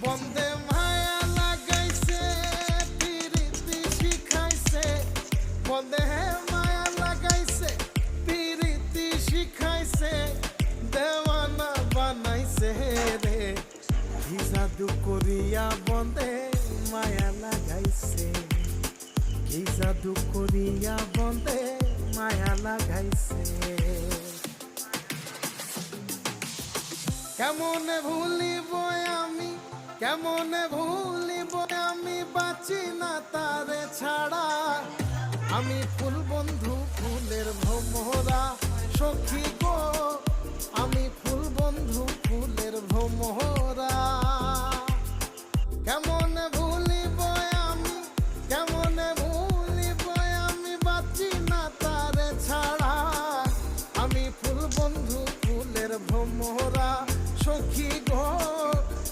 বন্দে মায়া লাগাইছে পিরিতি শিখাইছে বন্দে মায়া লাগাইছে পিরিতি শিখাইছে দেওয়ানা বানাইছে রে কি জাদু করিয়া বন্দে মায়া লাগাইছে কি জাদু করিয়া বন্দে মায়া লাগাইছে কেমনে ভুলিব আমি কেমনে ভুলিব আমি বাঁচি না তারে ছাড়া আমি ফুল বন্ধু ফুলের ভোমরা সখী গো